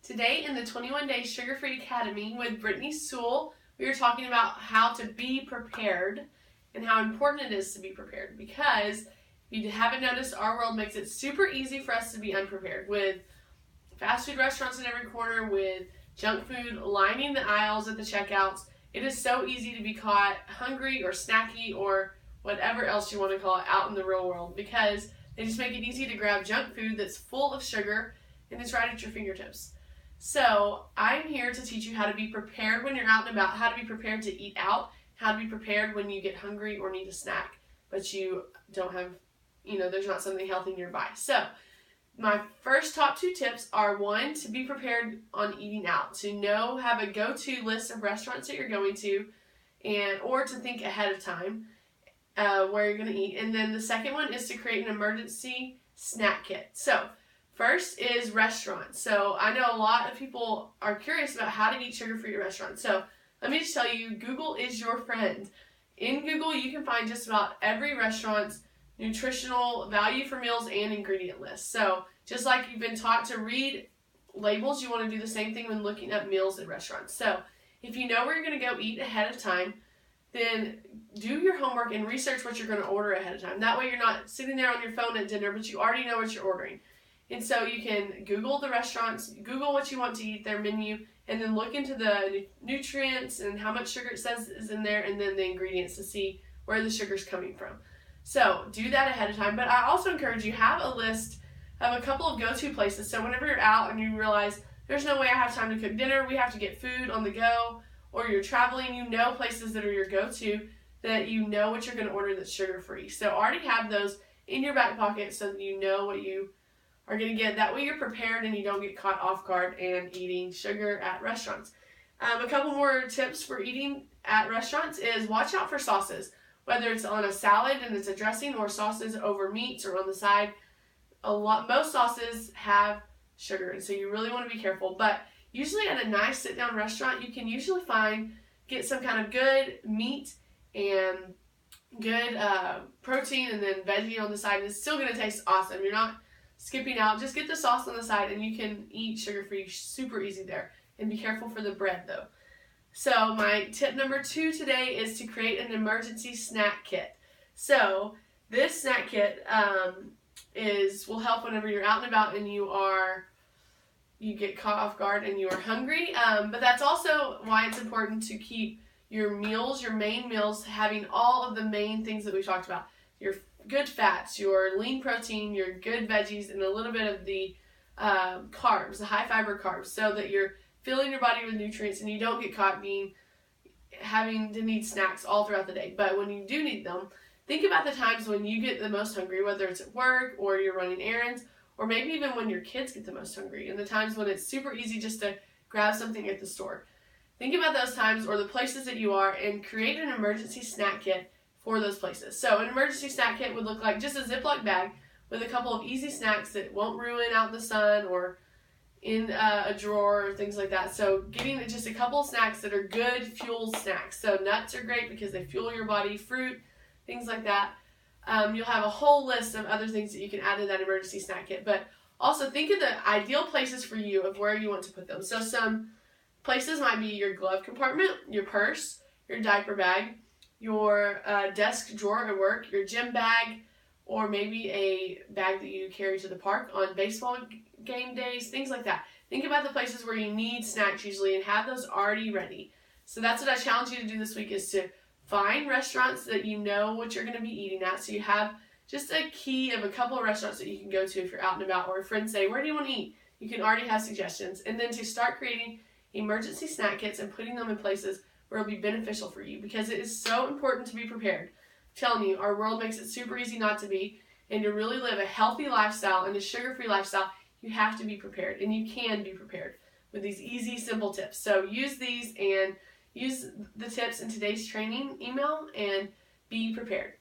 Today in the 21 Day Sugar-Free Academy with Brittany Sewell, we are talking about how to be prepared and how important it is to be prepared, because if you haven't noticed, our world makes it super easy for us to be unprepared, with fast food restaurants in every corner, with junk food lining the aisles at the checkouts. It is so easy to be caught hungry or snacky or whatever else you want to call it out in the real world, because they just make it easy to grab junk food that's full of sugar and it's right at your fingertips. So I'm here to teach you how to be prepared when you're out and about, how to be prepared to eat out, how to be prepared when you get hungry or need a snack, but you don't have, there's not something healthy nearby. So my first top two tips are, one, to be prepared on eating out, to have a go-to list of restaurants that you're going to, or to think ahead of time where you're going to eat. And then the second one is to create an emergency snack kit. So first is restaurants. So I know a lot of people are curious about how to eat sugar-free at restaurants. So let me just tell you, Google is your friend. In Google, you can find just about every restaurant's nutritional value for meals and ingredient list. So just like you've been taught to read labels, you want to do the same thing when looking at meals at restaurants. So if you know where you're going to go eat ahead of time, then do your homework and research what you're going to order ahead of time. That way you're not sitting there on your phone at dinner, but you already know what you're ordering. And so you can Google the restaurants, Google what you want to eat, their menu, and then look into the nutrients and how much sugar it says is in there, and then the ingredients to see where the sugar's coming from. So do that ahead of time. But I also encourage you, have a list of a couple of go-to places. So whenever you're out and you realize there's no way I have time to cook dinner, we have to get food on the go, or you're traveling, places that are your go-to, that you know what you're going to order that's sugar-free. So already have those in your back pocket so that you know what you are going to get. That way you're prepared and you don't get caught off guard and eating sugar at restaurants. A couple more tips for eating at restaurants is watch out for sauces. Whether it's on a salad and it's a dressing, or sauces over meats or on the side, most sauces have sugar, and so you really want to be careful. But usually at a nice sit-down restaurant, you can usually get some kind of good meat and good protein and then veggie on the side, and it's still going to taste awesome. You're not skipping out. Just get the sauce on the side and you can eat sugar-free super easy there. And be careful for the bread though. So my tip number 2 today is to create an emergency snack kit. So this snack kit will help whenever you're out and about and you get caught off guard and you are hungry. But that's also why it's important to keep your main meals, having all of the main things that we talked about. Your good fats, your lean protein, your good veggies, and a little bit of the carbs, the high fiber carbs, so that you're filling your body with nutrients and you don't get caught having to need snacks all throughout the day. But when you do need them, think about the times when you get the most hungry, whether it's at work or you're running errands, or maybe even when your kids get the most hungry, and the times when it's super easy just to grab something at the store. Think about those times or the places that you are and create an emergency snack kit for those places. So an emergency snack kit would look like just a Ziploc bag with a couple of easy snacks that won't ruin out in the sun or in a drawer or things like that. So getting just a couple of snacks that are good fuel snacks. So nuts are great because they fuel your body, fruit, things like that. You'll have a whole list of other things that you can add to that emergency snack kit. But also think of the ideal places for you of where you want to put them. So some places might be your glove compartment, your purse, your diaper bag, your desk drawer at work, your gym bag, or maybe a bag that you carry to the park on baseball game days, things like that. Think about the places where you need snacks usually and have those already ready. So that's what I challenge you to do this week, is to find restaurants that you know what you're going to be eating at. So you have just a key of a couple of restaurants that you can go to if you're out and about, or friends say, where do you want to eat? You can already have suggestions. And then to start creating emergency snack kits and putting them in places where it'll be beneficial for you, because it is so important to be prepared. I'm telling you, our world makes it super easy not to be, and to really live a healthy lifestyle and a sugar-free lifestyle, you have to be prepared, and you can be prepared with these easy, simple tips. So use these and use the tips in today's training email and be prepared.